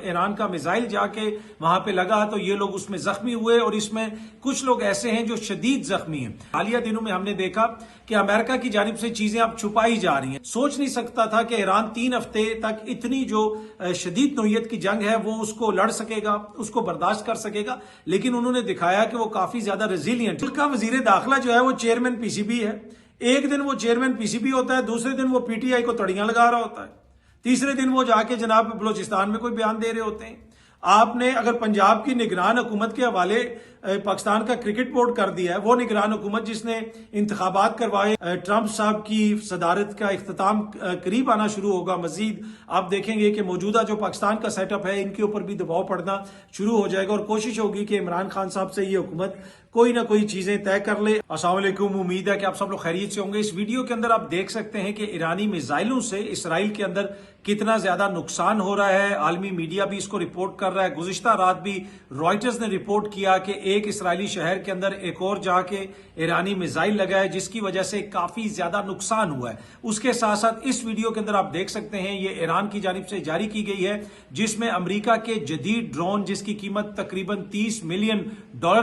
Iran का missile जाके वहां पे लगा तो ये लोग उसमें जख्मी हुए और इसमें कुछ लोग ऐसे हैं जो शदीद जख्मी हैं। हालिया दिनों में हमने देखा कि अमेरिका की जानिब से चीजें अब छुपाई जा रही हैं। सोच नहीं सकता था कि ईरान 3 हफ्ते तक इतनी जो शदीद नौयत की जंग है वो उसको लड़ सकेगा, उसको बर्दाश्त कर सकेगा, लेकिन उन्होंने दिखाया कि वो काफी ज्यादा रेजिलियंट। उनका वजीर दाखिला जो है वो चेयरमैन पीसीबी है। एक दिन वो चेयरमैन पीसीबी होता है, दूसरे दिन वो पीटीआई को तड़ियां लगा रहा होता है, तीसरे दिन वो जाके जनाब बलोचिस्तान में कोई बयान दे रहे होते हैं। आपने अगर पंजाब की निगरान हुकूमत के हवाले पाकिस्तान का क्रिकेट बोर्ड कर दिया है, वो निगरान हुकूमत जिसने इंतखाबात करवाए, ट्रंप साहब की सदारत का इख्तिताम करीब आना शुरू होगा मजीद, आप देखेंगे कि मौजूदा जो पाकिस्तान का सेटअप है इनके ऊपर भी दबाव पड़ना शुरू हो जाएगा और कोशिश होगी कि इमरान खान साहब से ये हुकूमत कोई ना कोई चीजें तय कर ले। अस्सलाम वालेकुम, उम्मीद है कि आप सब लोग खैरियत से होंगे। इस वीडियो के अंदर आप देख सकते हैं कि ईरानी मिसाइलों से इसराइल के अंदर कितना ज्यादा नुकसान हो रहा है। आलमी मीडिया भी इसको रिपोर्ट कर रहा है। गुज़िश्ता रात भी रॉयटर्स ने रिपोर्ट किया कि एक इसराइली शहर के अंदर एक और जाके ईरानी मिसाइल लगा है जिसकी वजह से काफी ज्यादा नुकसान हुआ है। उसके साथ साथ इस वीडियो के अंदर आप देख सकते हैं ये ईरान की जानिब से जारी की गई है जिसमें अमेरिका के जदीद ड्रोन जिसकी कीमत तकरीबन $30 मिलियन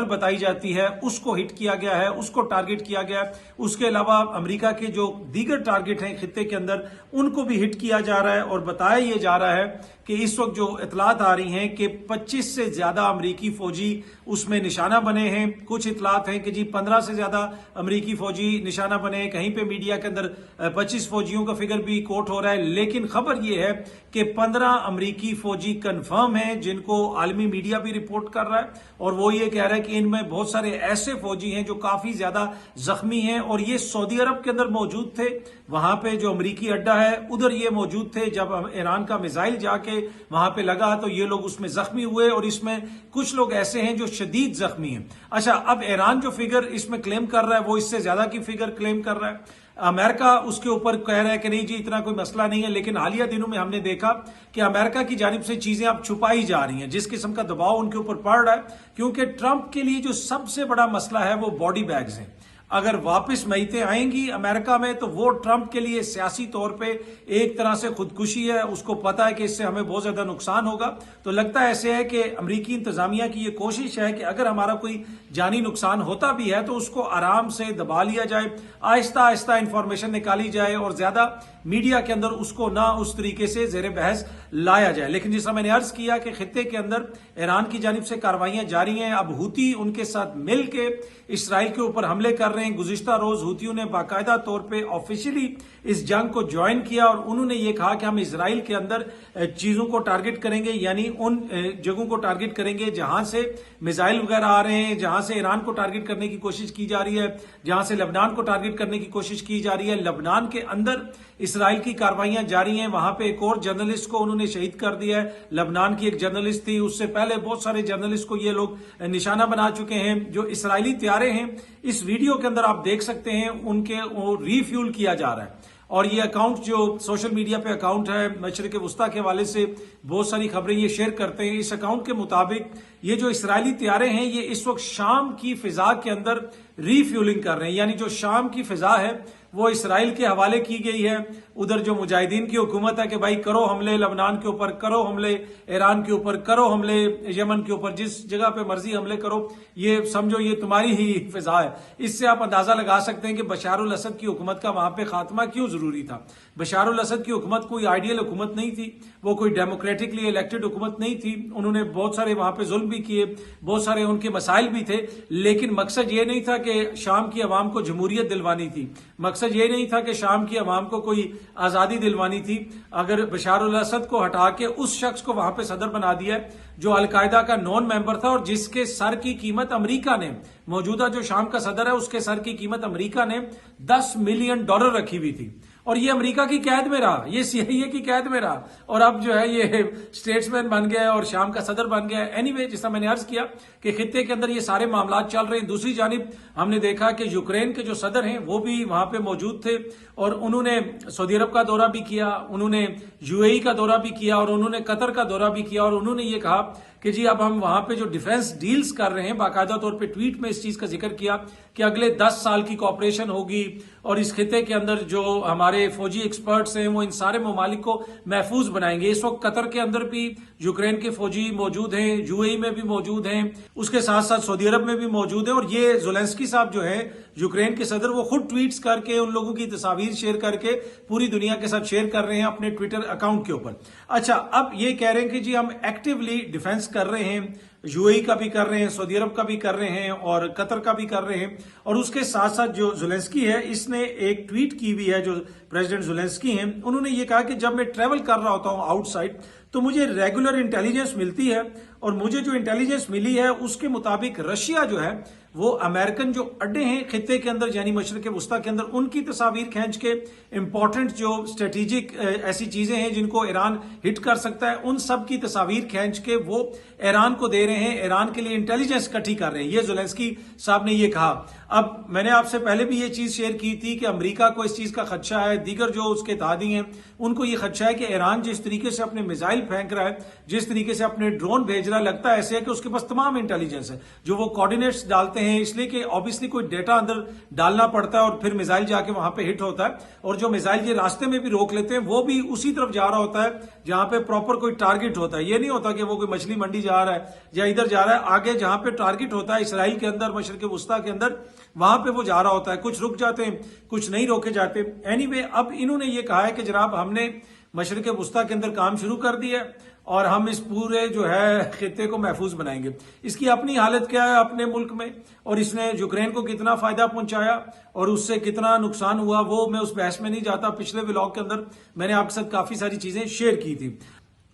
बताई जाती है उसको हिट किया गया है, उसको टारगेट किया गया है। उसके अलावा अमेरिका के जो दीगर टारगेट हैं खित्ते के अंदर उनको भी हिट किया जा रहा है और बताया यह जा रहा है कि इस वक्त जो इतलात आ रही हैं कि 25 से ज्यादा अमरीकी फौजी उसमें निशाना बने हैं। कुछ इतलात हैं कि जी 15 से ज्यादा अमरीकी फौजी निशाना बने हैं। कहीं पे मीडिया के अंदर 25 फौजियों का फिगर भी कोट हो रहा है, लेकिन खबर यह है कि 15 अमरीकी फौजी कंफर्म हैं जिनको आलमी मीडिया भी रिपोर्ट कर रहा है और वो ये कह रहा है कि इनमें बहुत सारे ऐसे फौजी हैं जो काफी ज्यादा जख्मी हैं और ये सऊदी अरब के अंदर मौजूद थे। वहां पे जो अमरीकी अड्डा है उधर ये मौजूद थे जब ईरान का मिसाइल जाके वहां पे लगा तो ये लोग उसमें जख्मी हुए और इसमें कुछ लोग ऐसे हैं जो शदीद जख्मी हैं। अच्छा, अब ईरान जो फिगर इसमें क्लेम कर रहा है वो इससे ज्यादा की फिगर क्लेम कर रहा है। अमेरिका उसके ऊपर कह रहा है कि नहीं जी इतना कोई मसला नहीं है, लेकिन हालिया दिनों में हमने देखा कि अमेरिका की जानिब से चीजें अब छुपाई जा रही हैं। जिस किस्म का दबाव उनके ऊपर पड़ रहा है, क्योंकि ट्रंप के लिए जो सबसे बड़ा मसला है वो बॉडी बैग्स हैं। अगर वापस मैतें आएंगी अमेरिका में तो वो ट्रंप के लिए सियासी तौर पे एक तरह से खुदकुशी है। उसको पता है कि इससे हमें बहुत ज्यादा नुकसान होगा, तो लगता है ऐसे है कि अमरीकी इंतजामिया की ये कोशिश है कि अगर हमारा कोई जानी नुकसान होता भी है तो उसको आराम से दबा लिया जाए, आहिस्ता आहिस्ता इंफॉर्मेशन निकाली जाए और ज्यादा मीडिया के अंदर उसको ना उस तरीके से जेर बहस लाया जाए। लेकिन जिस मैंने अर्ज किया कि खित्ते के अंदर ईरान की जानिब से कार्रवाइयां जारी हैं। अब हूती उनके साथ मिलकर इसराइल के ऊपर हमले कर रहे हैं। गुज़िश्ता रोज हूतियों ने बाकायदा तौर पे ऑफिशियली इस जंग को ज्वाइन किया और उन्होंने ये कहा कि हम इसराइल के अंदर चीजों को टारगेट करेंगे, यानी उन जगहों को टारगेट करेंगे जहां से मिसाइल वगैरह आ रहे हैं, जहां से ईरान को टारगेट करने की कोशिश की जा रही है, जहां से लेबनान को टारगेट करने की कोशिश की जा रही है। लेबनान के अंदर इसराइल की कार्रवाइयां जारी हैं। वहां पे एक और जर्नलिस्ट को उन्होंने शहीद कर दिया है। लेबनान की एक जर्नलिस्ट थी, उससे पहले बहुत सारे जर्नलिस्ट को ये लोग निशाना बना चुके हैं। जो इसराइली त्यारे हैं इस वीडियो के अंदर आप देख सकते हैं उनके रिफ्यूल किया जा रहा है और ये अकाउंट जो सोशल मीडिया पे अकाउंट है मशरिक वस्ता के हवाले से बहुत सारी खबरें ये शेयर करते हैं। इस अकाउंट के मुताबिक ये जो इसराइली त्यारे हैं ये इस वक्त शाम की फिजा के अंदर रिफ्यूलिंग कर रहे हैं, यानी जो शाम की फिजा है वो इसराइल के हवाले की गई है। उधर जो मुजाहिदीन की हुकूमत है कि भाई करो हमले लेबनान के ऊपर, करो हमले ईरान के ऊपर, करो हमले यमन के ऊपर, जिस जगह पे मर्जी हमले करो, ये समझो ये तुम्हारी ही फिजा है। इससे आप अंदाजा लगा सकते हैं कि बशार अल असद की हुकूमत का वहां पे खात्मा क्यों जरूरी था। बशार अल असद की हुकूमत कोई आइडियल हुकूमत नहीं थी, वो कोई डेमोक्रेटिकली इलेक्टेड हुकूमत नहीं थी। उन्होंने बहुत सारे वहां पे जुल्म भी किए, बहुत सारे उनके मसाइल भी थे, लेकिन मकसद ये नहीं था कि शाम की अवाम को जमहूरियत दिलवानी थी, मकसद ये नहीं था कि शाम की अवाम को कोई आजादी दिलवानी थी। अगर बशार अल असद को हटा के उस शख्स को वहां पे सदर बना दिया जो अलकायदा का नॉन मेंबर था और जिसके सर की कीमत अमेरिका ने, मौजूदा जो शाम का सदर है उसके सर की कीमत अमेरिका ने $10 मिलियन रखी हुई थी और ये अमेरिका की कैद में रहा, ये सीआईए की कैद में रहा और अब जो है ये स्टेट्समैन बन गया और शाम का सदर बन गया। एनीवे, जिसका मैंने अर्ज किया कि खित्ते के अंदर ये सारे मामला चल रहे हैं। दूसरी जानिब हमने देखा कि यूक्रेन के जो सदर हैं वो भी वहां पे मौजूद थे और उन्होंने सऊदी अरब का दौरा भी किया, उन्होंने यूएई का दौरा भी किया और उन्होंने कतर का दौरा भी किया और उन्होंने ये कहा कि जी अब हम वहां पे जो डिफेंस डील्स कर रहे हैं, बाकायदा तौर पे ट्वीट में इस चीज का जिक्र किया कि अगले 10 साल की कॉपरेशन होगी और इस खिते के अंदर जो हमारे फौजी एक्सपर्ट्स हैं वो इन सारे ममालिक को महफूज बनाएंगे। इस वक्त कतर के अंदर भी यूक्रेन के फौजी मौजूद हैं, यूएई में भी मौजूद हैं, उसके साथ साथ सऊदी अरब में भी मौजूद है। और ये ज़ेलेंस्की साहब जो है यूक्रेन के सदर, वो खुद ट्वीट्स करके उन लोगों की तस्वीर शेयर करके पूरी दुनिया के साथ शेयर कर रहे हैं अपने ट्विटर अकाउंट के ऊपर। अच्छा, अब ये कह रहे हैं कि जी हम एक्टिवली डिफेंस कर रहे हैं, यूएई का भी कर रहे हैं, सऊदी अरब का भी कर रहे हैं और कतर का भी कर रहे हैं। और उसके साथ साथ जो ज़ेलेंस्की है, इसने एक ट्वीट की हुई है, जो प्रेसिडेंट ज़ेलेंस्की हैं, उन्होंने ये कहा कि जब मैं ट्रेवल कर रहा होता हूं आउटसाइड तो मुझे रेगुलर इंटेलिजेंस मिलती है और मुझे जो इंटेलिजेंस मिली है उसके मुताबिक रशिया जो है वो अमेरिकन जो अड्डे हैं खिते के अंदर यानी मशरक़ वस्ता के अंदर, उनकी तस्वीर खींच के इंपॉर्टेंट जो स्ट्रेटेजिक ऐसी चीजें हैं जिनको ईरान हिट कर सकता है, उन सब की तस्वीर खींच के वो ईरान को दे रहे हैं, ईरान के लिए इंटेलिजेंस इकट्ठी कर रहे हैं। ये ज़ेलेंस्की साहब ने ये कहा। अब मैंने आपसे पहले भी ये चीज शेयर की थी कि अमेरिका को इस चीज का खदशा है, दीगर जो उसके इत्तेहादी हैं उनको ये खदशा है कि ईरान जिस तरीके से अपने मिसाइल फेंक रहा है, जिस तरीके से अपने ड्रोन भेज रहा है, लगता है ऐसे है कि उसके पास तमाम इंटेलिजेंस है। जो वो कोऑर्डिनेट्स डालते हैं इसलिए कि ऑब्वियसली कोई डेटा अंदर डालना पड़ता है और फिर मिसाइल जाके वहां पे हिट होता है। और जो मिसाइल ये रास्ते में भी रोक लेते हैं वो भी उसी तरफ जा रहा होता है जहां पे प्रॉपर कोई टारगेट होता है। ये नहीं होता कि वो कोई मछली मंडी जा रहा है या इधर जा रहा है, आगे जहां पे टारगेट होता है इसराइल के अंदर, मशरक़ वस्ता के अंदर, वहां पे वो जा रहा होता है। कुछ रुक जाते हैं, कुछ नहीं रोके जाते। एनीवे, अब इन्होंने ये कहा है कि जनाब हमने मशरक़ वस्ता के अंदर काम शुरू कर दिया है और हम इस पूरे जो है खिते को महफूज बनाएंगे। इसकी अपनी हालत क्या है अपने मुल्क में और इसने यूक्रेन को कितना फायदा पहुंचाया और उससे कितना नुकसान हुआ, वो मैं उस बहस में नहीं जाता। पिछले व्लॉग के अंदर मैंने आपके साथ काफी सारी चीजें शेयर की थी।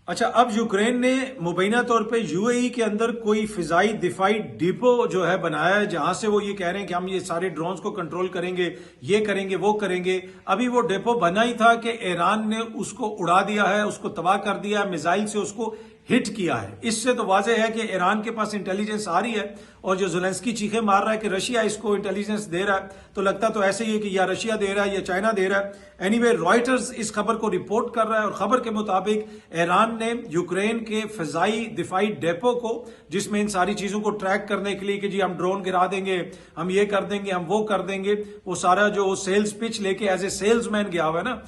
अच्छा, अब यूक्रेन ने मुबैना तौर पे यूएई के अंदर कोई फिजाई दिफाई डिपो जो है बनाया है, जहां से वो ये कह रहे हैं कि हम ये सारे ड्रोन्स को कंट्रोल करेंगे, ये करेंगे, वो करेंगे। अभी वो डिपो बना ही था कि ईरान ने उसको उड़ा दिया है, उसको तबाह कर दिया है, मिसाइल से उसको हिट किया है। इससे तो वाजह है कि ईरान के पास इंटेलिजेंस आ रही है। और जो ज़ेलेंस्की चीखे मार रहा है कि रशिया इसको इंटेलिजेंस दे रहा है, तो लगता तो ऐसे ही है कि या रशिया दे रहा है या चाइना दे रहा है। एनीवे, रॉयटर्स इस खबर को रिपोर्ट कर रहा है और खबर के मुताबिक ईरान ने यूक्रेन के फिजाई दिफाई डेपो को, जिसमें इन सारी चीजों को ट्रैक करने के लिए कि जी हम ड्रोन गिरा देंगे, हम ये कर देंगे, हम वो कर देंगे, वो सारा जो सेल्स पिच लेके एज ए सेल्समैन गया हुआ है ना,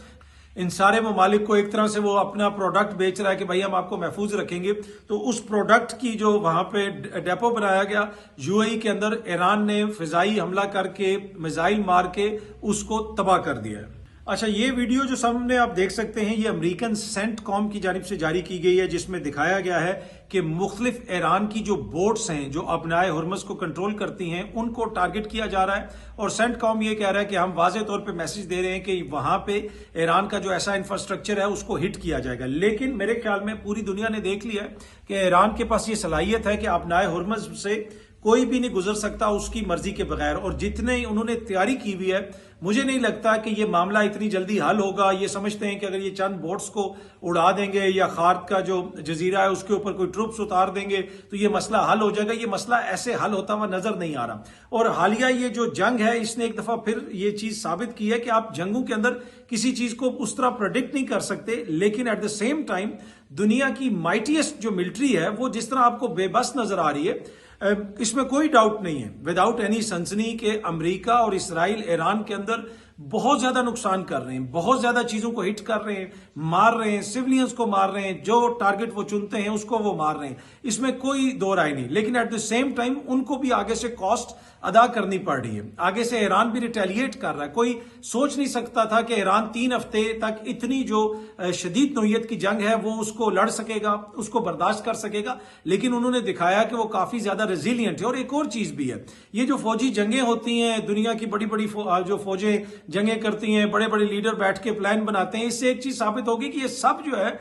इन सारे ममालिक को एक तरह से वो अपना प्रोडक्ट बेच रहा है कि भाई हम आपको महफूज रखेंगे। तो उस प्रोडक्ट की जो वहां पे डेपो बनाया गया यूएई के अंदर, ईरान ने फिजाई हमला करके, मिसाइल मार के उसको तबाह कर दिया है। अच्छा, ये वीडियो जो सामने आप देख सकते हैं ये अमेरिकन सेंटकॉम की जानिब से जारी की गई है, जिसमें दिखाया गया है कि मुख्तलिफ ईरान की जो बोट्स हैं जो अपनाए हुर्मुज़ को कंट्रोल करती हैं उनको टारगेट किया जा रहा है। और सेंटकॉम ये कह रहा है कि हम वाज़ेह तौर पे मैसेज दे रहे हैं कि वहां पे ईरान का जो ऐसा इंफ्रास्ट्रक्चर है उसको हिट किया जाएगा। लेकिन मेरे ख्याल में पूरी दुनिया ने देख लिया है कि ईरान के पास ये सलाहियत है कि अपनाए हुर्मुज़ से कोई भी नहीं गुजर सकता उसकी मर्जी के बगैर। और जितने उन्होंने तैयारी की हुई है, मुझे नहीं लगता कि ये मामला इतनी जल्दी हल होगा। ये समझते हैं कि अगर ये चंद बोट्स को उड़ा देंगे या खार्द का जो जजीरा है उसके ऊपर कोई ट्रूप्स उतार देंगे तो ये मसला हल हो जाएगा। ये मसला ऐसे हल होता हुआ नजर नहीं आ रहा। और हालिया ये जो जंग है इसने एक दफा फिर ये चीज साबित की है कि आप जंगों के अंदर किसी चीज को उस तरह प्रेडिक्ट नहीं कर सकते, लेकिन एट द सेम टाइम दुनिया की माइटीएस्ट जो मिलिट्री है वो जिस तरह आपको बेबस नजर आ रही है, इसमें कोई डाउट नहीं है विदाउट एनी सनसनी के अमेरिका और इसराइल ईरान के अंदर बहुत ज्यादा नुकसान कर रहे हैं, बहुत ज्यादा चीजों को हिट कर रहे हैं, मार रहे हैं, सिविलियंस को मार रहे हैं, जो टारगेट वो चुनते हैं उसको वो मार रहे हैं, इसमें कोई दो राय नहीं। लेकिन एट द सेम टाइम उनको भी आगे से कॉस्ट अदा करनी पड़ रही है। आगे से ईरान भी रिटेलिएट कर रहा है। कोई सोच नहीं सकता था कि ईरान 3 हफ्ते तक इतनी जो शदीद नौयत की जंग है वो उसको लड़ सकेगा, उसको बर्दाश्त कर सकेगा, लेकिन उन्होंने दिखाया कि वो काफी ज्यादा रेजिलियंट है। और एक और चीज भी है, ये जो फौजी जंगें होती हैं, दुनिया की बड़ी बड़ी जो फौजें जंगें करती हैं, बड़े बड़े लीडर बैठ के प्लान बनाते हैं, इससे एक चीज साबित होगी कि ये सब जो है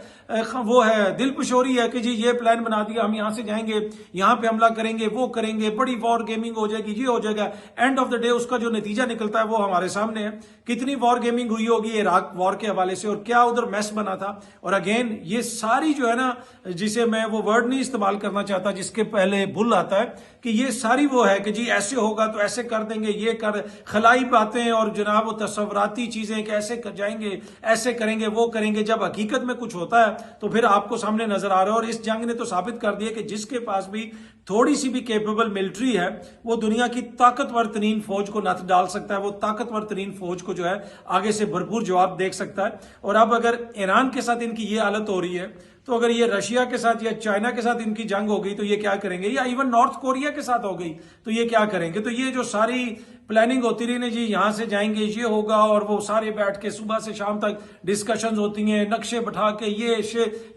वो है दिल पशोरी है कि जी ये प्लान बना दिया, हम यहां से जाएंगे, यहां पे हमला करेंगे, वो करेंगे, बड़ी वॉर गेमिंग हो जाएगी, ये हो जाएगा। एंड ऑफ द डे उसका जो नतीजा निकलता है वो हमारे सामने है। कितनी वॉर गेमिंग हुई होगी इराक वॉर के हवाले से और क्या उधर मैस बना था। और अगेन ये सारी जो है ना, जिसे मैं वो वर्ड नहीं इस्तेमाल करना चाहता जिसके पहले बुल आता है, कि ये सारी वो है कि जी ऐसे होगा तो ऐसे कर देंगे, ये कर खलाई बातें और जनाब तस्वराती चीजें कि ऐसे जाएंगे, ऐसे करेंगे, वो करेंगे, जब हकीकत में कुछ होता है तो फिर आपको सामने नजर आ रहा है। और इस जंग ने तो साबित कर दिया कि जिसके पास भी थोड़ी सी भी केपेबल मिलिट्री है वो दुनिया की ताकतवर तरीन फौज को नथ डाल सकता है, वो ताकतवर तरीन फौज को जो है आगे से भरपूर जवाब दे सकता है। और अब अगर ईरान के साथ इनकी ये हालत हो रही है तो अगर ये रशिया के साथ या चाइना के साथ इनकी जंग हो गई तो ये क्या करेंगे, या इवन नॉर्थ कोरिया के साथ हो गई तो ये क्या करेंगे। तो ये जो सारी प्लानिंग होती रही ना जी, यहां से जाएंगे ये होगा, और वो सारे बैठ के सुबह से शाम तक डिस्कशंस होती हैं, नक्शे बैठा के ये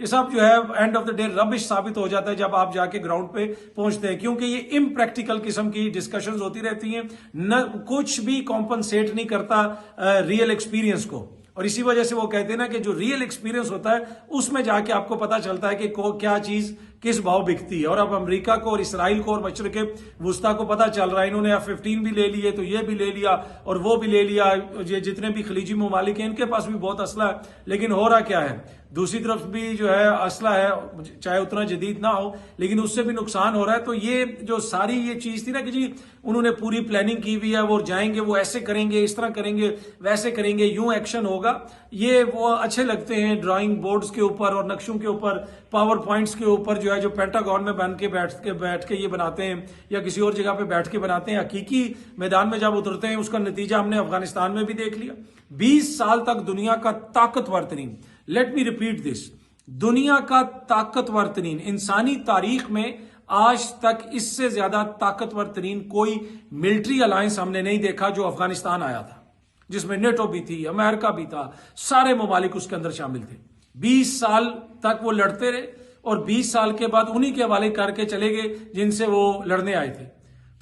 सब जो है end of the day rubbish साबित हो जाता है जब आप जाके ग्राउंड पे पहुंचते हैं, क्योंकि ये इम्प्रैक्टिकल किस्म की डिस्कशंस होती रहती हैं, न कुछ भी कॉम्पनसेट नहीं करता रियल एक्सपीरियंस को। और इसी वजह से वो कहते हैं ना कि जो रियल एक्सपीरियंस होता है उसमें जाके आपको पता चलता है कि क्या चीज किस भाव बिकती है। और अब अमेरिका को और इसराइल को और मशरिक वुस्ता को पता चल रहा है, इन्होंने F-15 भी ले लिए तो ये भी ले लिया और वो भी ले लिया, ये जितने भी खलीजी ममालिक हैं इनके पास भी बहुत असला है, लेकिन हो रहा क्या है, दूसरी तरफ भी जो है असला है, चाहे उतना जदीद ना हो लेकिन उससे भी नुकसान हो रहा है। तो ये जो सारी ये चीज थी ना कि जी उन्होंने पूरी प्लानिंग की हुई है, वो जाएंगे, वो ऐसे करेंगे, इस तरह करेंगे, वैसे करेंगे, यूं एक्शन होगा, ये वो अच्छे लगते हैं ड्राइंग बोर्ड्स के ऊपर और नक्शों के ऊपर, पावर पॉइंट्स के ऊपर जो है, जो पेंटागन में बन के बैठ के ये बनाते हैं या किसी और जगह पे बैठ के बनाते हैं। हकीकी मैदान में जब उतरते हैं उसका नतीजा हमने अफगानिस्तान में भी देख लिया। 20 साल तक दुनिया का ताकतवर तरीन, लेट मी रिपीट दिस, दुनिया का ताकतवर तरीन, इंसानी तारीख में आज तक इससे ज्यादा ताकतवर तरीन कोई मिलिट्री अलायंस हमने नहीं देखा जो अफगानिस्तान आया था, जिसमें नेटो भी थी, अमेरिका भी था, सारे ममालिक उसके अंदर शामिल थे। 20 साल तक वो लड़ते रहे और 20 साल के बाद उन्हीं के हवाले करके चले गए जिनसे वो लड़ने आए थे।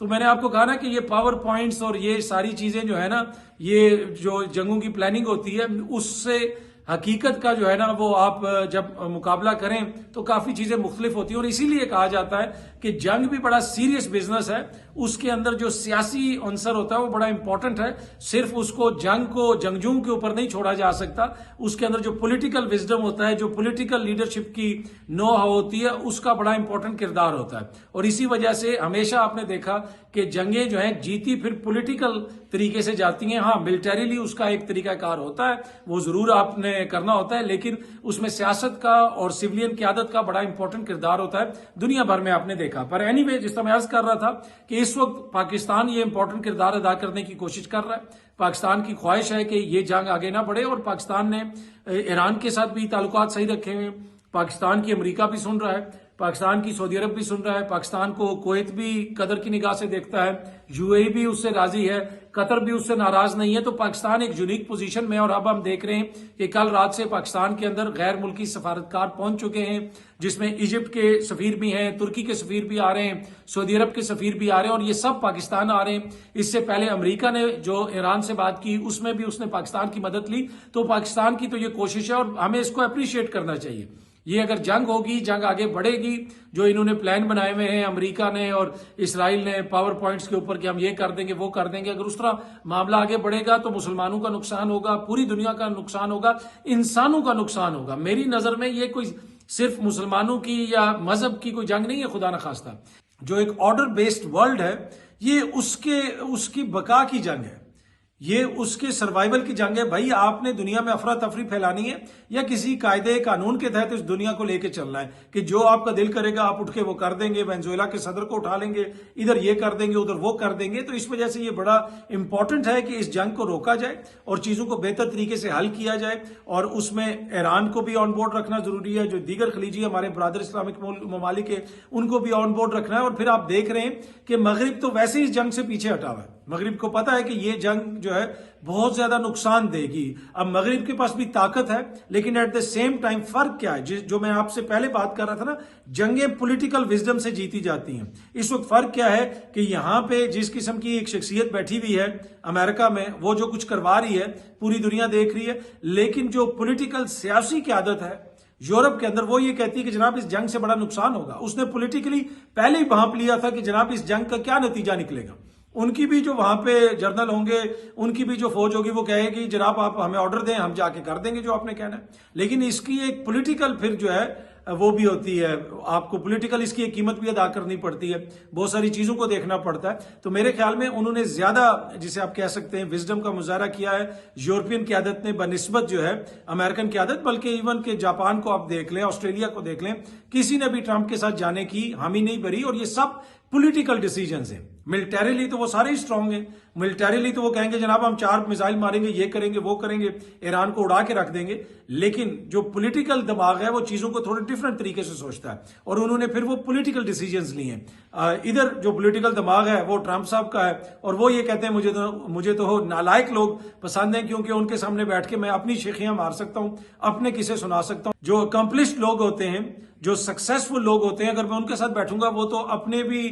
तो मैंने आपको कहा ना कि ये पावर पॉइंट्स और ये सारी चीजें जो है ना, ये जो जंगों की प्लानिंग होती है उससे हकीकत का जो है ना वो आप जब मुकाबला करें तो काफी चीजें मुख्तलिफ होती हैं। और इसीलिए कहा जाता है कि जंग भी बड़ा सीरियस बिजनेस है, उसके अंदर जो सियासी अंसर होता है वो बड़ा इंपॉर्टेंट है। सिर्फ उसको जंग को जंगजूओं के ऊपर नहीं छोड़ा जा सकता, उसके अंदर जो पॉलिटिकल विजडम होता है, जो पॉलिटिकल लीडरशिप की नो हाउ होती है, उसका बड़ा इंपॉर्टेंट किरदार होता है। और इसी वजह से हमेशा आपने देखा कि जंगें जो है जीती फिर पॉलिटिकल तरीके से जाती हैं। हाँ, मिलिटरीली उसका एक तरीकाकार होता है, वो जरूर आपने करना होता है, लेकिन उसमें सियासत का और सिविलियन क़यादत का बड़ा इंपॉर्टेंट किरदार होता है, दुनिया भर में आपने देखा। पर एनीवे, जिस तरह मैं अर्ज कर रहा था कि इस वक्त पाकिस्तान ये इंपॉर्टेंट किरदार अदा करने की कोशिश कर रहा है। पाकिस्तान की ख्वाहिश है कि ये जंग आगे ना बढ़े, और पाकिस्तान ने ईरान के साथ भी ताल्लुकात सही रखे हुए, पाकिस्तान की अमेरिका भी सुन रहा है, पाकिस्तान की सऊदी अरब भी सुन रहा है, पाकिस्तान को कुवैत भी कदर की निगाह से देखता है, यूएई भी उससे राजी है, कतर भी उससे नाराज नहीं है। तो पाकिस्तान एक यूनिक पोजीशन में। और अब हम देख रहे हैं कि कल रात से पाकिस्तान के अंदर गैर मुल्की सफारतकार पहुंच चुके हैं, जिसमें इजिप्ट के सफीर भी हैं, तुर्की के सफीर भी आ रहे हैं, सऊदी अरब के सफीर भी आ रहे हैं, और ये सब पाकिस्तान आ रहे हैं। इससे पहले अमेरिका ने जो ईरान से बात की उसमें भी उसने पाकिस्तान की मदद ली। तो पाकिस्तान की तो ये कोशिश है और हमें इसको अप्रिशिएट करना चाहिए। ये अगर जंग होगी, जंग आगे बढ़ेगी, जो इन्होंने प्लान बनाए हुए हैं अमेरिका ने और इसराइल ने पावर पॉइंट्स के ऊपर कि हम ये कर देंगे, वो कर देंगे, अगर उस तरह मामला आगे बढ़ेगा तो मुसलमानों का नुकसान होगा, पूरी दुनिया का नुकसान होगा, इंसानों का नुकसान होगा। मेरी नजर में ये कोई सिर्फ मुसलमानों की या मजहब की कोई जंग नहीं है, खुदा न खास्ता। जो एक ऑर्डर बेस्ड वर्ल्ड है, ये उसकी बका की जंग है, ये उसके सर्वाइवल की जंग है। भाई, आपने दुनिया में अफरा तफरी फैलानी है या किसी कायदे कानून के तहत इस दुनिया को लेके चलना है कि जो आपका दिल करेगा आप उठ के वो कर देंगे, वेनेजुएला के सदर को उठा लेंगे, इधर ये कर देंगे, उधर वो कर देंगे। तो इस वजह से ये बड़ा इंपॉर्टेंट है कि इस जंग को रोका जाए और चीजों को बेहतर तरीके से हल किया जाए। और उसमें ईरान को भी ऑन बोर्ड रखना जरूरी है, जो दीगर खलीजी हमारे ब्रादर इस्लामिक ममालिक है उनको भी ऑन बोर्ड रखना है। और फिर आप देख रहे हैं कि मगरिब तो वैसे ही इस जंग से पीछे हटा हुआ है। मगरिब को पता है कि ये जंग जो है बहुत ज्यादा नुकसान देगी। अब मगरिब के पास भी ताकत है, लेकिन एट द सेम टाइम फर्क क्या है, जो मैं आपसे पहले बात कर रहा था ना, जंगें पॉलिटिकल विजडम से जीती जाती हैं। इस वक्त फर्क क्या है कि यहां पे जिस किस्म की एक शख्सियत बैठी हुई है अमेरिका में, वो जो कुछ करवा रही है पूरी दुनिया देख रही है, लेकिन जो पॉलिटिकल सियासी क़यादत है यूरोप के अंदर, वो ये कहती है कि जनाब इस जंग से बड़ा नुकसान होगा। उसने पॉलिटिकली पहले ही भांप लिया था कि जनाब इस जंग का क्या नतीजा निकलेगा। उनकी भी जो वहां पे जर्नल होंगे, उनकी भी जो फौज होगी, वो कहेगी जनाब आप हमें ऑर्डर दें, हम जाके कर देंगे जो आपने कहना है। लेकिन इसकी एक पॉलिटिकल फिर जो है वो भी होती है, आपको पॉलिटिकल इसकी एक कीमत भी अदा करनी पड़ती है, बहुत सारी चीजों को देखना पड़ता है। तो मेरे ख्याल में उन्होंने ज्यादा, जिसे आप कह सकते हैं, विजडम का मुजाहरा किया है यूरोपियन क़यादत ने बनिस्बत जो है अमेरिकन क़यादत। बल्कि इवन के जापान को आप देख लें, ऑस्ट्रेलिया को देख लें, किसी ने भी ट्रंप के साथ जाने की हामी नहीं भरी। और ये सब पॉलिटिकल डिसीजंस हैं। मिलिटरीली तो वो सारे ही स्ट्रांग हैं। मिलिटरीली तो वो कहेंगे जनाब हम 4 मिसाइल मारेंगे, ये करेंगे, वो करेंगे, ईरान को उड़ा के रख देंगे। लेकिन जो पॉलिटिकल दिमाग है वो चीजों को थोड़े डिफरेंट तरीके से सोचता है, और उन्होंने फिर वो पॉलिटिकल डिसीजंस लिए हैं। इधर जो पॉलिटिकल दिमाग है वो ट्रंप साहब का है, और वो ये कहते हैं मुझे तो नालायक लोग पसंद हैं, क्योंकि उनके सामने बैठ के मैं अपनी शेखियां मार सकता हूं, अपने किस्से सुना सकता हूं। जो अकम्पलिश्ड लोग होते हैं, जो सक्सेसफुल लोग होते हैं, अगर मैं उनके साथ बैठूंगा वो तो अपने भी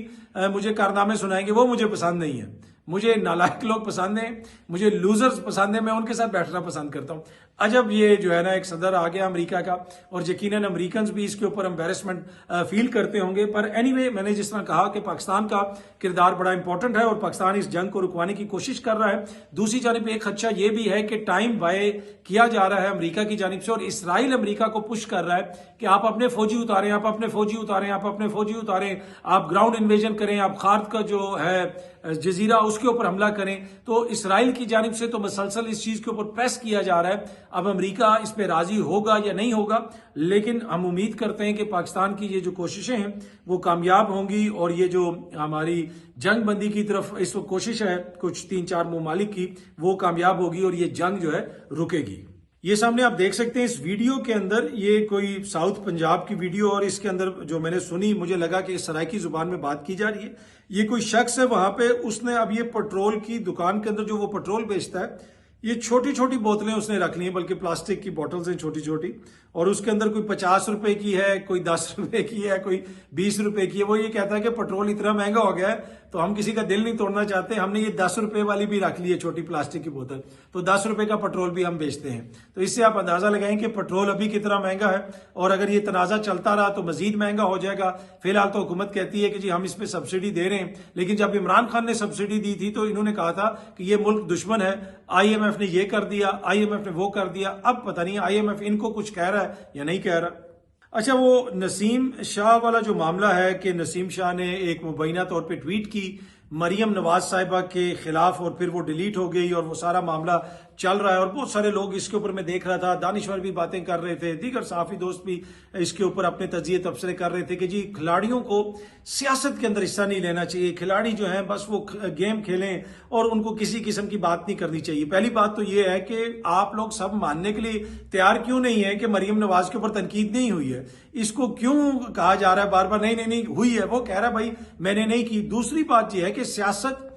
मुझे कारनामे सुनाएंगे, वो मुझे पसंद नहीं है। मुझे नालायक लोग पसंद हैं, मुझे लूजर्स पसंद है, मैं उनके साथ बैठना पसंद करता हूं। अजब ये जो है ना एक सदर आ गया अमेरिका का, और यकीनन अमेरिकन भी इसके ऊपर एम्बेरसमेंट फील करते होंगे। पर एनीवे, मैंने जिस तरह कहा कि पाकिस्तान का किरदार बड़ा इंपॉर्टेंट है और पाकिस्तान इस जंग को रुकवाने की कोशिश कर रहा है। दूसरी जानिब एक खदशा ये भी है कि टाइम बाय किया जा रहा है अमेरिका की जानिब से, और इसराइल अमेरिका को पुश कर रहा है कि आप अपने फौजी उतारें, आप अपने फौजी उतारें, आप अपने फौजी उतारें, आप ग्राउंड इन्वेजन करें, आप खार्द का जो है जजीरा उसके ऊपर हमला करें। तो इसराइल की जानिब से तो मसलसल इस चीज के ऊपर प्रेस किया जा रहा है। अब अमेरिका इस पे राजी होगा या नहीं होगा, लेकिन हम उम्मीद करते हैं कि पाकिस्तान की ये जो कोशिशें हैं वो कामयाब होंगी, और ये जो हमारी जंग बंदी की तरफ इस वक्त कोशिश है कुछ 3-4 ममालिक की, वो कामयाब होगी और ये जंग जो है रुकेगी। ये सामने आप देख सकते हैं इस वीडियो के अंदर, ये कोई साउथ पंजाब की वीडियो, और इसके अंदर जो मैंने सुनी मुझे लगा कि सराइकी जुबान में बात की जा रही है। ये कोई शख्स है वहां पे, उसने अब ये पेट्रोल की दुकान के अंदर जो वो पेट्रोल बेचता है, ये छोटी छोटी बोतलें उसने रख ली हैं, बल्कि प्लास्टिक की बोतल्स हैं छोटी छोटी, और उसके अंदर कोई 50 रुपए की है, कोई 10 रुपए की है, कोई 20 रुपए की है। वो ये कहता है कि पेट्रोल इतना महंगा हो गया है तो हम किसी का दिल नहीं तोड़ना चाहते, हमने ये 10 रुपए वाली भी रख ली है छोटी प्लास्टिक की बोतल, तो 10 रुपए का पेट्रोल भी हम बेचते हैं। तो इससे आप अंदाजा लगाएं कि पेट्रोल अभी कितना महंगा है, और अगर ये तनाजा चलता रहा तो मजीद महंगा हो जाएगा। फिलहाल तो हुकूमत कहती है कि जी हम इस पे सब्सिडी दे रहे हैं, लेकिन जब इमरान खान ने सब्सिडी दी थी तो इन्होंने कहा था कि ये मुल्क दुश्मन है, IMF ने ये कर दिया, IMF ने वो कर दिया। अब पता नहीं IMF इनको कुछ कह रहा है या नहीं कह रहा। अच्छा, वो नसीम शाह वाला जो मामला है कि नसीम शाह ने एक मुबैना तौर पे ट्वीट की मरियम नवाज साहिबा के खिलाफ, और फिर वो डिलीट हो गई, और वो सारा मामला चल रहा है, और बहुत सारे लोग इसके ऊपर मैं देख रहा था, दानिश्वर भी बातें कर रहे थे, दीगर सहाफी दोस्त भी इसके ऊपर अपने तजिए तबसरे कर रहे थे कि जी खिलाड़ियों को सियासत के अंदर हिस्सा नहीं लेना चाहिए, खिलाड़ी जो है बस वो गेम खेलें और उनको किसी किस्म की बात नहीं करनी चाहिए। पहली बात तो ये है कि आप लोग सब मानने के लिए तैयार क्यों नहीं है कि मरियम नवाज के ऊपर तनकीद नहीं हुई है, इसको क्यों कहा जा रहा है बार बार नहीं हुई है, वो कह रहा है भाई मैंने नहीं की। दूसरी बात यह है कि सियासत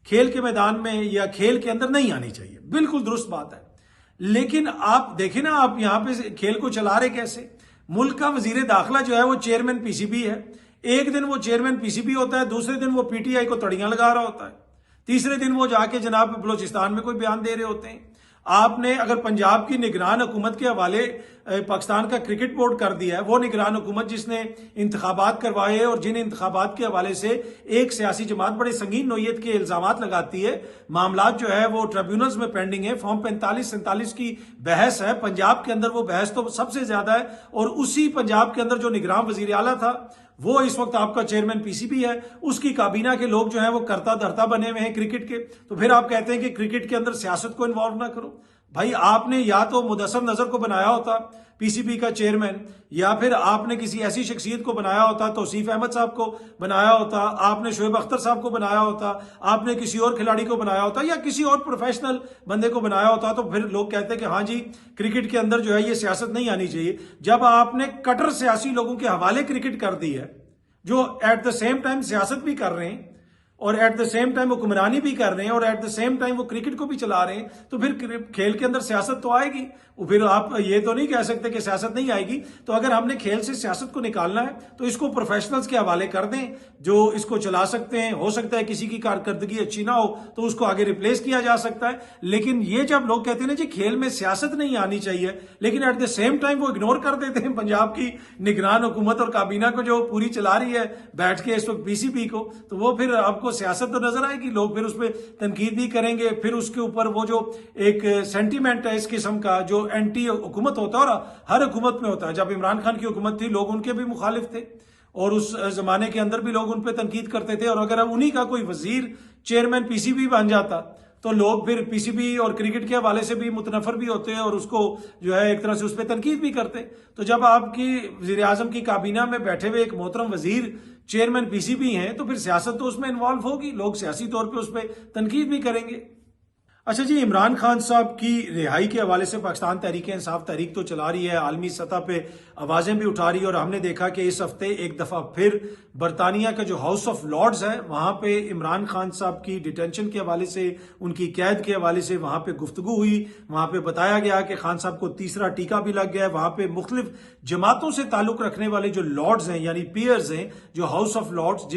खेल के मैदान में या खेल के अंदर नहीं आनी चाहिए, बिल्कुल दुरुस्त बात है। लेकिन आप देखें ना, आप यहां पे खेल को चला रहे कैसे। मुल्क का वजीर दाखिला जो है वो चेयरमैन PCB है, एक दिन वो चेयरमैन PCB होता है, दूसरे दिन वो PTI को तड़ियां लगा रहा होता है, तीसरे दिन वो जाके जनाब बलोचिस्तान में कोई बयान दे रहे होते हैं। आपने अगर पंजाब की निगरान हुकूमत के हवाले पाकिस्तान का क्रिकेट बोर्ड कर दिया है, वो निगरान हुकूमत जिसने इंतखाबात करवाए और जिन इंतखाबात के हवाले से एक सियासी जमात बड़े संगीन नोयत के इल्जामात लगाती है, मामला जो है वो ट्रिब्यूनल्स में पेंडिंग है, फॉर्म 45-47 की बहस है पंजाब के अंदर, वो बहस तो सबसे ज्यादा है, और उसी पंजाब के अंदर जो निगरान वजीर आला था वो इस वक्त आपका चेयरमैन PCB है, उसकी काबीना के लोग जो है वो करता धरता बने हुए हैं क्रिकेट के। तो फिर आप कहते हैं कि क्रिकेट के अंदर सियासत को इन्वॉल्व ना करो। भाई आपने या तो मुदस्सर नजर को बनाया होता PCB का चेयरमैन, या फिर आपने किसी ऐसी शख्सियत को बनाया होता, तौसीफ अहमद साहब को बनाया होता, आपने शोएब अख्तर साहब को बनाया होता, आपने किसी और खिलाड़ी को बनाया होता, या किसी और प्रोफेशनल बंदे को बनाया होता, तो फिर लोग कहते हैं कि हाँ जी क्रिकेट के अंदर जो है ये सियासत नहीं आनी चाहिए। जब आपने कट्टर सियासी लोगों के हवाले क्रिकेट कर दी है, जो एट द सेम टाइम सियासत भी कर रहे हैं और एट द सेम टाइम हुक्मरानी भी कर रहे हैं और एट द सेम टाइम वो क्रिकेट को भी चला रहे हैं, तो फिर खेल के अंदर सियासत तो आएगी। फिर आप ये तो नहीं कह सकते कि सियासत नहीं आएगी। तो अगर हमने खेल से सियासत को निकालना है तो इसको प्रोफेशनल्स के हवाले कर दें जो इसको चला सकते हैं। हो सकता है किसी की कारकर्दगी अच्छी ना हो तो उसको आगे रिप्लेस किया जा सकता है। लेकिन ये जब लोग कहते हैं ना जी खेल में सियासत नहीं आनी चाहिए, लेकिन एट द सेम टाइम वो इग्नोर कर देते हैं पंजाब की निगरान हुकूमत और काबीना को जो पूरी चला रही है बैठ के इस वक्त PCB को, तो वो फिर आपको आपको सियासत तो नजर आएगी, लोग फिर उस पर तनकीद भी करेंगे, फिर उसके ऊपर वो जो एक सेंटीमेंट है इस किस्म का जो एंटी हुकूमत होता है, और हर हुकूमत में होता है। जब इमरान खान की हुकूमत थी लोग उनके भी मुखालिफ थे और उस जमाने के अंदर भी लोग उन पर तनकीद करते थे, और अगर उन्हीं का कोई वजीर चेयरमैन पीसीबी बन जाता तो लोग फिर पीसीबी और क्रिकेट के हवाले से भी मुतनफर भी होते हैं और उसको जो है एक तरह से उस पर तनकीद भी करते। तो जब आपकी वजीर आजम की काबीना में बैठे हुए एक मोहतरम वजीर चेयरमैन पीसीबी हैं तो फिर सियासत तो उसमें इन्वॉल्व होगी, लोग सियासी तौर पर उस पर तनकीद भी करेंगे। अच्छा जी, इमरान खान साहब की रिहाई के हवाले से पाकिस्तान तहरीक इंसाफ तहरीक तो चला रही है, आलमी सतह पे आवाजें भी उठा रही है, और हमने देखा कि इस हफ्ते एक दफा फिर बरतानिया का जो हाउस ऑफ लॉर्ड्स है वहां पे इमरान खान साहब की डिटेंशन के हवाले से, उनकी कैद के हवाले से वहां पे गुफ्तगू हुई। वहां पे बताया गया कि खान साहब को तीसरा टीका भी लग गया है। वहां पे मुख्तलिफ जमातों से ताल्लुक रखने वाले जो लॉर्ड्स हैं यानी पीयर्स हैं, जो हाउस ऑफ लॉर्ड्स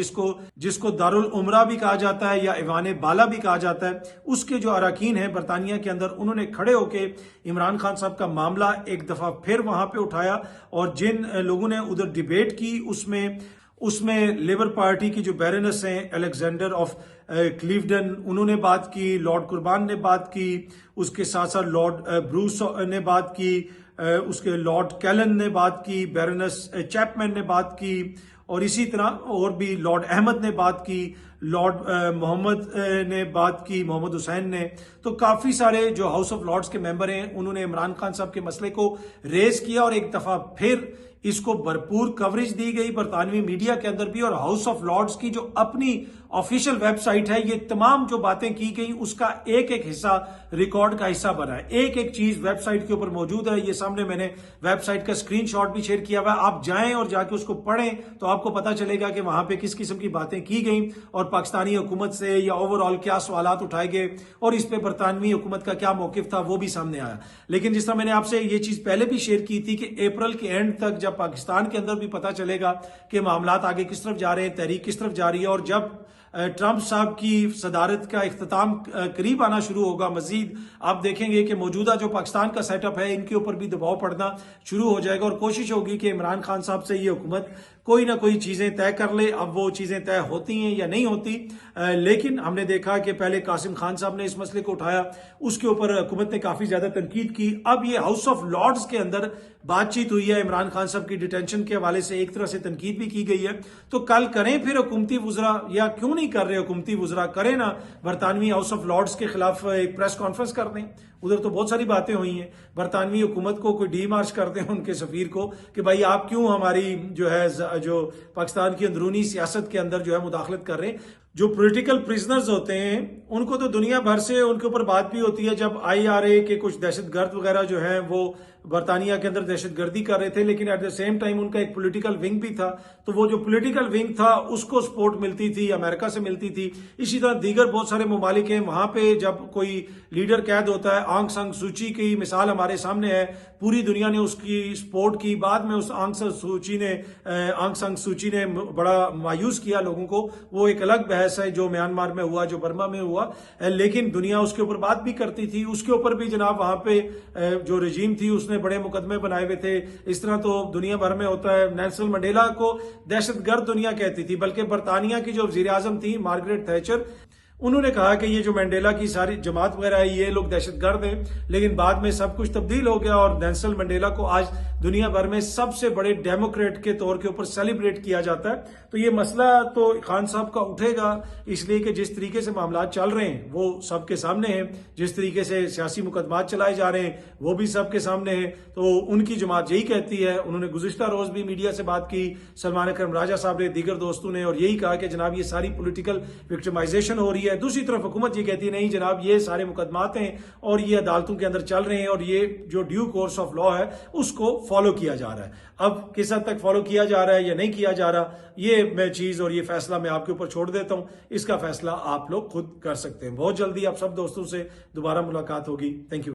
जिसको दारुल उमरा भी कहा जाता है या ईवान बाला भी कहा जाता है, उसके जो अरकान हैं बरतानिया के अंदर, उन्होंने खड़े होकर इमरान खान साहब का मामला एक दफा फिर वहां पे उठाया। और जिन लोगों ने उधर डिबेट की उसमें लेबर पार्टी की जो बैरोनेस हैं अलेक्जेंडर ऑफ क्लीवडन, उन्होंने बात की, लॉर्ड कुर्बान ने बात की, उसके साथ साथ लॉर्ड ब्रूस ने बात की, उसके लॉर्ड कैलन ने बात की, बैरोनेस चैपमैन ने बात की, और इसी तरह और भी लॉर्ड अहमद ने बात की, लॉर्ड मोहम्मद ने बात की, मोहम्मद हुसैन ने। तो काफी सारे जो हाउस ऑफ लॉर्ड्स के मेंबर हैं उन्होंने इमरान खान साहब के मसले को रेज किया और एक दफा फिर इसको भरपूर कवरेज दी गई बरतानवी मीडिया के अंदर भी। और हाउस ऑफ लॉर्ड्स की जो अपनी ऑफिशियल वेबसाइट है, ये तमाम जो बातें की गई उसका एक एक हिस्सा रिकॉर्ड का हिस्सा बना है, एक एक चीज वेबसाइट के ऊपर मौजूद है। ये सामने मैंने वेबसाइट का स्क्रीनशॉट भी शेयर किया हुआ है, आप जाएं और जाके उसको पढ़ें तो आपको पता चलेगा कि वहां पे किस किस्म की बातें की गई और पाकिस्तानी हुकूमत से या ओवरऑल क्या सवालात उठाए गए और इस पे बरतानवी हुकूमत का क्या मौकिफ था वो भी सामने आया। लेकिन जिस तरह मैंने आपसे ये चीज पहले भी शेयर की थी कि अप्रैल के एंड तक जब पाकिस्तान के अंदर भी पता चलेगा कि मामलात आगे किस तरफ जा रहे हैं, तहरीक किस तरफ जा रही है, और जब ट्रंप साहब की सदारत का इख्तिताम करीब आना शुरू होगा, मजीद आप देखेंगे कि मौजूदा जो पाकिस्तान का सेटअप है इनके ऊपर भी दबाव पड़ना शुरू हो जाएगा और कोशिश होगी कि इमरान खान साहब से ये हुकूमत कोई ना कोई चीजें तय कर ले। अब वो चीजें तय होती हैं या नहीं होती, लेकिन हमने देखा कि पहले कासिम खान साहब ने इस मसले को उठाया, उसके ऊपर हुकूमत ने काफी ज्यादा तनकीद की। अब ये हाउस ऑफ लॉर्ड्स के अंदर बातचीत हुई है, इमरान खान साहब की डिटेंशन के हवाले से एक तरह से तनकीद भी की गई है। तो कल करें फिर हुकूमती वुज़रा, या क्यों नहीं कर रहे हुकूमती वुज़रा, करें ना बरतानवी हाउस ऑफ लॉर्ड्स के खिलाफ एक प्रेस कॉन्फ्रेंस कर दें। उधर तो बहुत सारी बातें हुई हैं, बरतानवी हुकूमत को कोई डी मार्च कर दें उनके सफीर को कि भाई आप क्यों हमारी जो पाकिस्तान की अंदरूनी सियासत के अंदर जो है मुदाखलत कर रहे हैं। जो पॉलिटिकल प्रिजनर्स होते हैं उनको तो दुनिया भर से उनके ऊपर बात भी होती है। जब IRA के कुछ दहशतगर्द वगैरह जो है वो बरतानिया के अंदर दहशतगर्दी कर रहे थे, लेकिन एट द सेम टाइम उनका एक पॉलिटिकल विंग भी था, तो वो जो पॉलिटिकल विंग था उसको सपोर्ट मिलती थी, अमेरिका से मिलती थी। इसी तरह दीगर बहुत सारे ममालिक हैं, वहां पे जब कोई लीडर कैद होता है, आंग सान सूची की मिसाल हमारे सामने है, पूरी दुनिया ने उसकी सपोर्ट की। बाद में उस आंग सान सूची ने बड़ा मायूस किया लोगों को, वो एक अलग बहस है जो म्यांमार में हुआ, जो बर्मा में हुआ, लेकिन दुनिया उसके ऊपर बात भी करती थी। उसके ऊपर भी जनाब वहां पे जो रजीम थी उसने बड़े मुकदमे बनाए हुए थे। इस तरह तो दुनिया भर में होता है। नेल्सन मंडेला को दहशतगर्द दुनिया कहती थी, बल्कि बरतानिया की जो वजीर आजम थी मार्गरेट थैचर, उन्होंने कहा कि ये जो मंडेला की सारी जमात वगैरह है ये लोग दहशतगर्द हैं। लेकिन बाद में सब कुछ तब्दील हो गया और नेल्सन मंडेला को आज दुनिया भर में सबसे बड़े डेमोक्रेट के तौर के ऊपर सेलिब्रेट किया जाता है। तो ये मसला तो खान साहब का उठेगा, इसलिए कि जिस तरीके से मामला चल रहे हैं वो सबके सामने हैं, जिस तरीके से सियासी मुकदमात चलाए जा रहे हैं वो भी सबके सामने है। तो उनकी जमात यही कहती है, उन्होंने गुज़िश्ता रोज भी मीडिया से बात की, सलमान अकरम राजा साहब ने, दीगर दोस्तों ने, और यही कहा कि जनाब ये सारी पोलिटिकल विक्टिमाइजेशन हो रही है। दूसरी तरफ हुकूमत ये कहती है नहीं जनाब ये सारे मुकदमात हैं और ये अदालतों के अंदर चल रहे हैं और ये जो ड्यू कोर्स ऑफ लॉ है उसको फॉलो किया जा रहा है। अब किस हद तक फॉलो किया जा रहा है या नहीं किया जा रहा, ये मैं चीज और ये फैसला मैं आपके ऊपर छोड़ देता हूं। इसका फैसला आप लोग खुद कर सकते हैं। बहुत जल्दी आप सब दोस्तों से दोबारा मुलाकात होगी। Thank you.